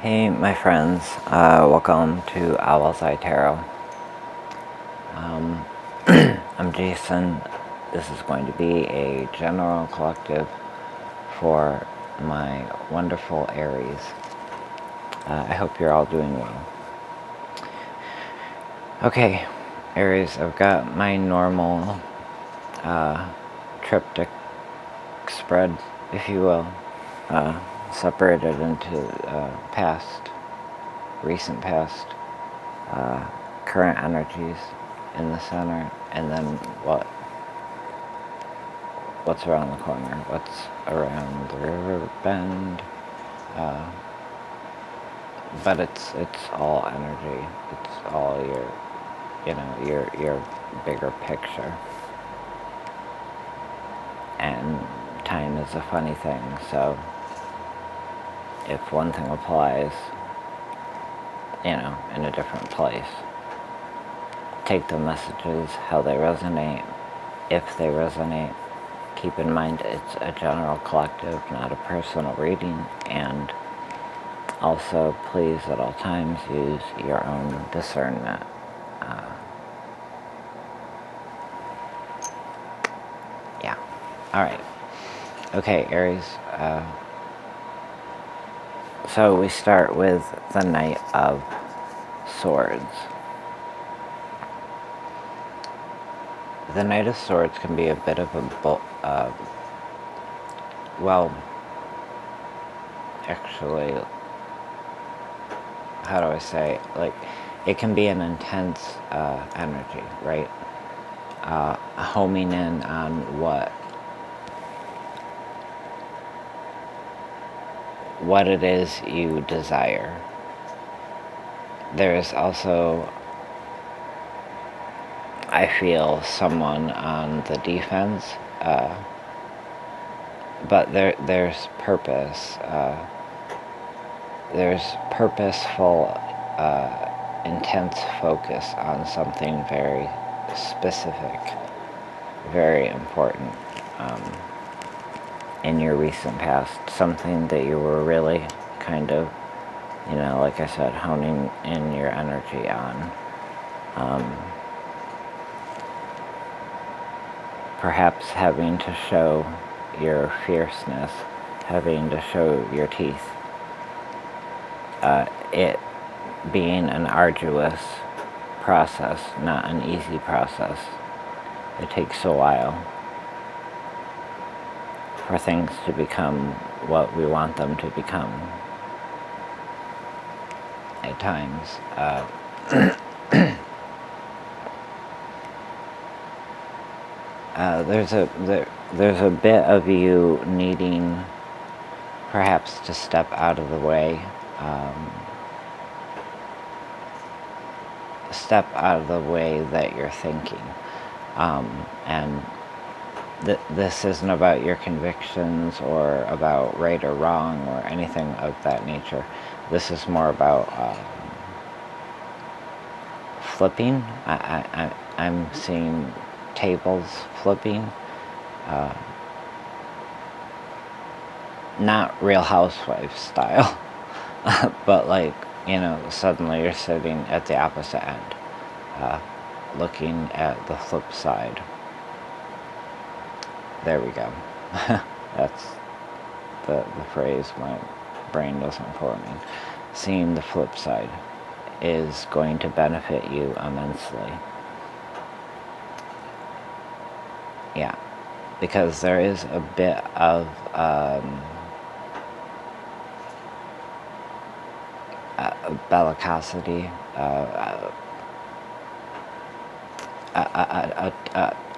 Hey my friends, welcome to Owlets Tarot. I'm Jason. This is going to be a general collective for my wonderful Aries. I hope you're all doing well. Okay, Aries, I've got my normal triptych spread, if you will, separated into past, recent past, current energies in the center, and then what's around the corner, what's around the river bend, but it's all energy. It's all your bigger picture. And time is a funny thing, so if one thing applies, in a different place, take the messages how they resonate. If they resonate, keep in mind it's a general collective, not a personal reading, and also please at all times use your own discernment. Yeah. Alright. Okay, Aries. So we start with the Knight of Swords. The Knight of Swords can be a bit of a actually, how do I say, like, it can be an intense energy, right? Homing in on what it is you desire. There's also, I feel, someone on the defense, but there's purpose. There's purposeful, intense focus on something very specific, very important in your recent past, something that you were really kind of, like I said, honing in your energy on. Perhaps having to show your fierceness, having to show your teeth. It being an arduous process, not an easy process. It takes a while for things to become what we want them to become. At times. There's a bit of you needing perhaps to step out of the way. Step out of the way that you're thinking. And this isn't about your convictions or about right or wrong or anything of that nature. This is more about flipping. I'm seeing tables flipping. Not Real Housewives style, but like, suddenly you're sitting at the opposite end, looking at the flip side. There we go. That's the phrase my brain doesn't for me. Seeing the flip side is going to benefit you immensely. Yeah, because there is a bit of bellicosity,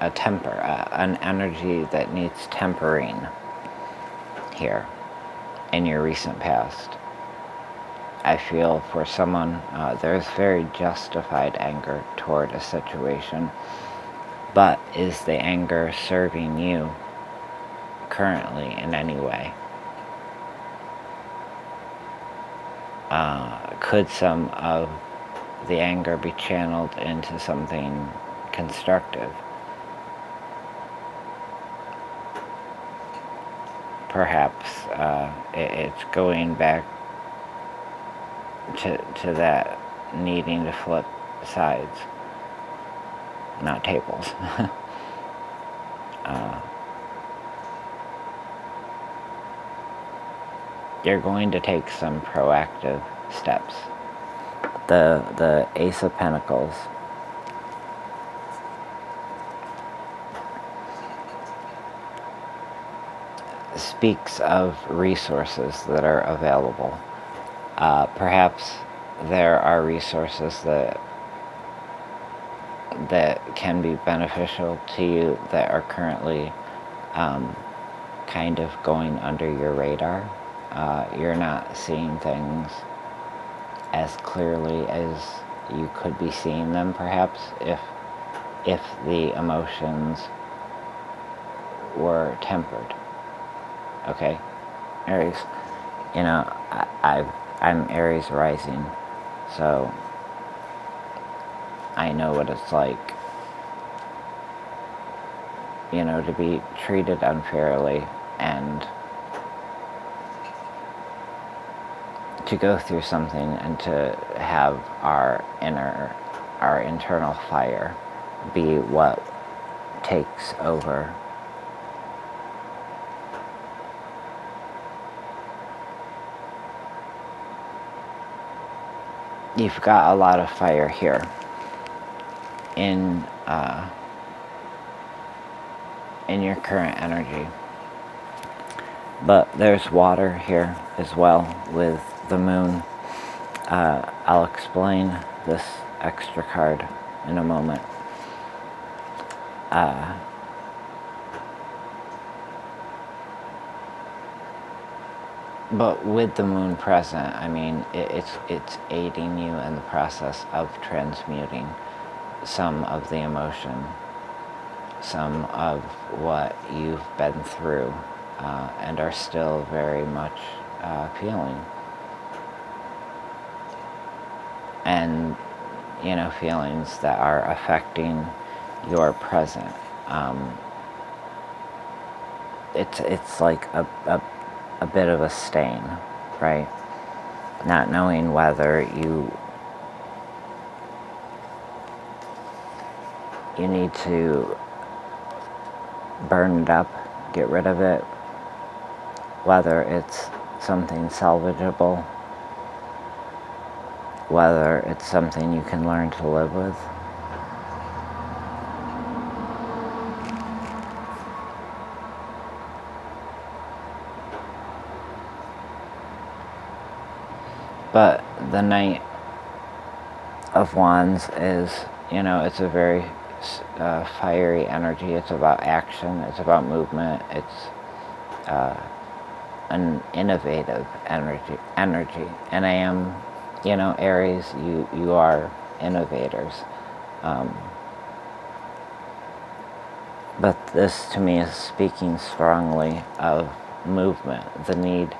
a temper, an energy that needs tempering here in your recent past. I feel for someone, there's very justified anger toward a situation, but is the anger serving you currently in any way? Could some of the anger be channeled into something constructive? Perhaps it's going back to that needing to flip sides, not tables. You're going to take some proactive steps. The Ace of Pentacles speaks of resources that are available. Perhaps there are resources that can be beneficial to you that are currently kind of going under your radar. You're not seeing things as clearly as you could be seeing them, perhaps, if the emotions were tempered. Okay, Aries, I'm Aries rising, so I know what it's like, to be treated unfairly and to go through something and to have our internal fire be what takes over. You've got a lot of fire here in your current energy, but there's water here as well with the moon. I'll explain this extra card in a moment. But with the moon present, I mean, it's aiding you in the process of transmuting some of the emotion, some of what you've been through, and are still very much feeling. And, feelings that are affecting your present. It's like a bit of a stain, right? Not knowing whether you need to burn it up, get rid of it, whether it's something salvageable, whether it's something you can learn to live with. But the Knight of Wands is, it's a very fiery energy. It's about action. It's about movement. It's an innovative energy. And I am, Aries, you are innovators. But this to me is speaking strongly of movement, the need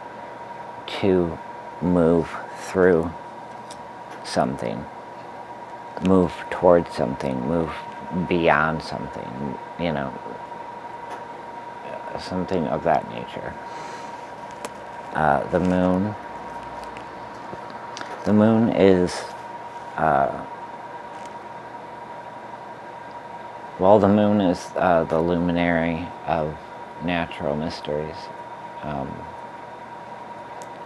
to move through something, move towards something, move beyond something, something of that nature. The moon is, the moon is the luminary of natural mysteries.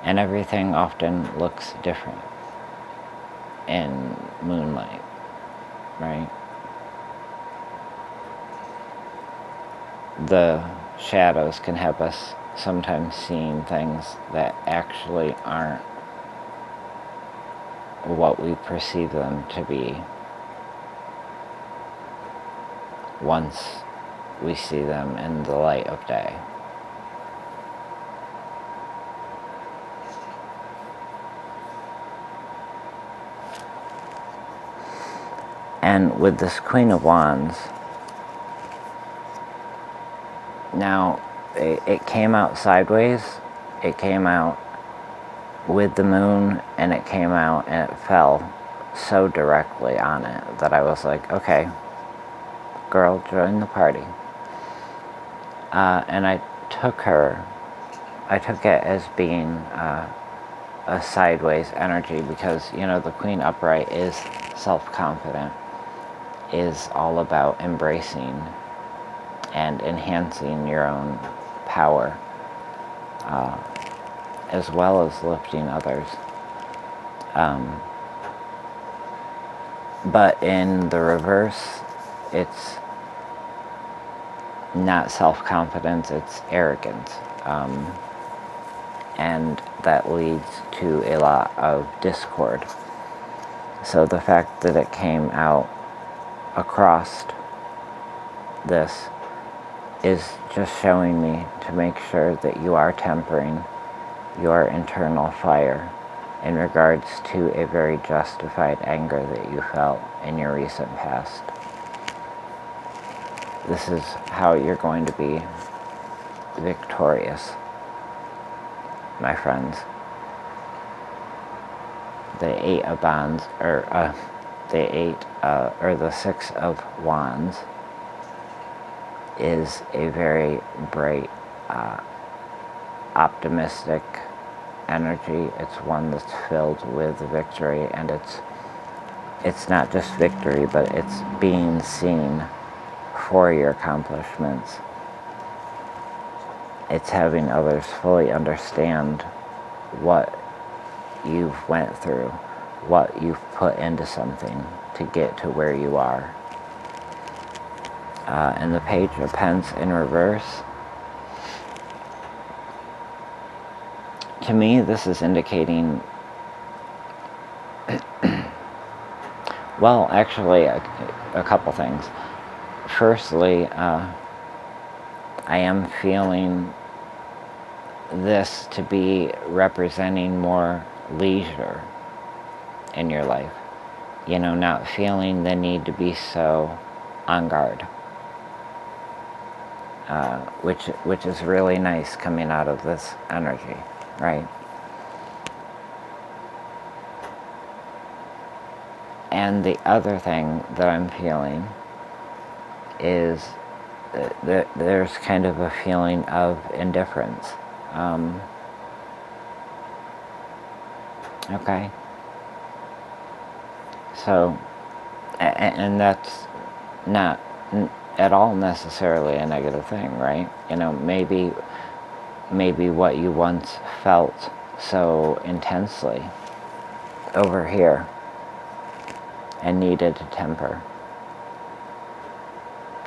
And everything often looks different in moonlight, right? The shadows can have us sometimes seeing things that actually aren't what we perceive them to be once we see them in the light of day. And with this Queen of Wands, now it came out sideways, it came out with the moon, and it came out and it fell so directly on it that I was like, okay, girl, join the party. And I took it as being a sideways energy, because, you know, the Queen upright is self-confident, is all about embracing and enhancing your own power, as well as lifting others. But in the reverse, it's not self-confidence, it's arrogance. And that leads to a lot of discord. So the fact that it came out across this is just showing me to make sure that you are tempering your internal fire in regards to a very justified anger that you felt in your recent past. This is how you're going to be victorious, my friends. The Eight of Wands, or the Six of Wands, is a very bright, optimistic energy. It's one that's filled with victory, and it's not just victory, but it's being seen for your accomplishments. It's having others fully understand what you've went through, what you've put into something to get to where you are. And the Page of Pence in reverse, to me, this is indicating, well, actually, a couple things. Firstly, I am feeling this to be representing more leisure in your life. You know, not feeling the need to be so on guard. Which is really nice coming out of this energy, right? And the other thing that I'm feeling is that there's kind of a feeling of indifference. Okay? So, and that's not at all necessarily a negative thing, right? You know, maybe what you once felt so intensely over here and needed to temper,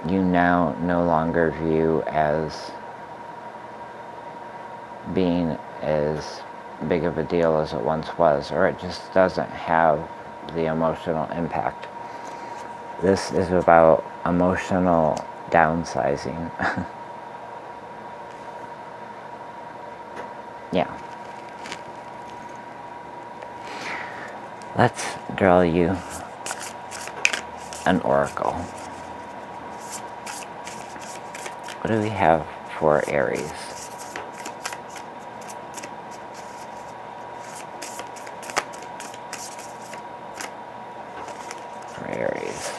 you now no longer view as being as big of a deal as it once was, or it just doesn't have the emotional impact. This is about emotional downsizing. Yeah. Let's draw you an oracle. What do we have for Aries? For Aries,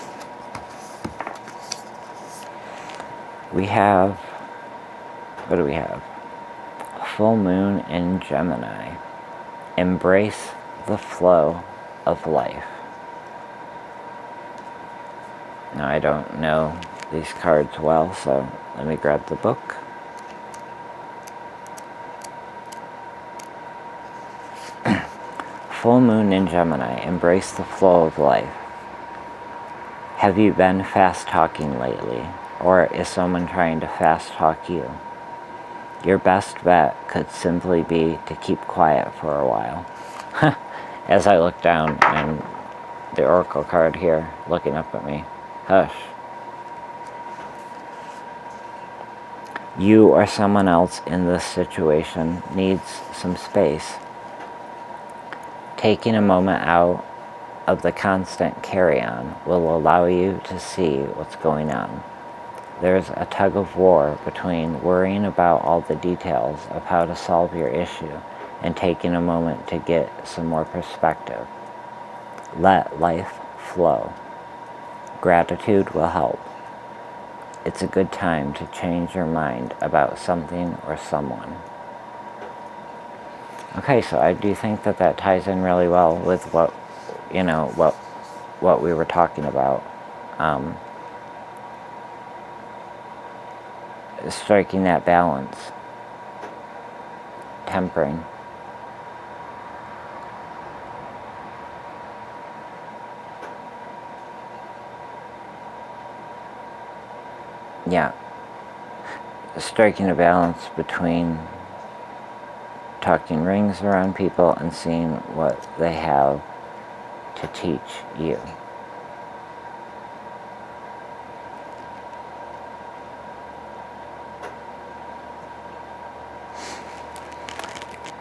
we have, what do we have? Full moon in Gemini. Embrace the flow of life. Now, I don't know these cards well, so let me grab the book. Full moon in Gemini. Embrace the flow of life. Have you been fast-talking lately? Or is someone trying to fast-talk you? Your best bet could simply be to keep quiet for a while. As I look down and the oracle card here looking up at me. Hush. You or someone else in this situation needs some space. Taking a moment out of the constant carry-on will allow you to see what's going on. There's a tug of war between worrying about all the details of how to solve your issue and taking a moment to get some more perspective. Let life flow. Gratitude will help. It's a good time to change your mind about something or someone. Okay, so I do think that that ties in really well with what, what we were talking about. Striking that balance, tempering. Yeah, striking a balance between tucking rings around people and seeing what they have to teach you.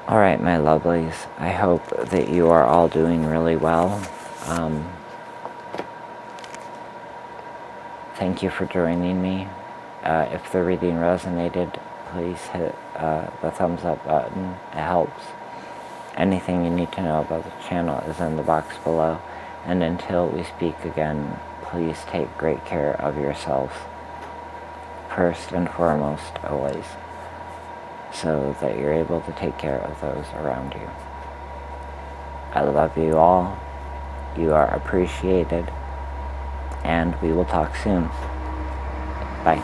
Alright, my lovelies, I hope that you are all doing really well. Thank you for joining me. If the reading resonated, please hit the thumbs up button. It helps. Anything you need to know about the channel is in the box below. And until we speak again, please take great care of yourself. First and foremost, always. So that you're able to take care of those around you. I love you all. You are appreciated. And we will talk soon. Bye.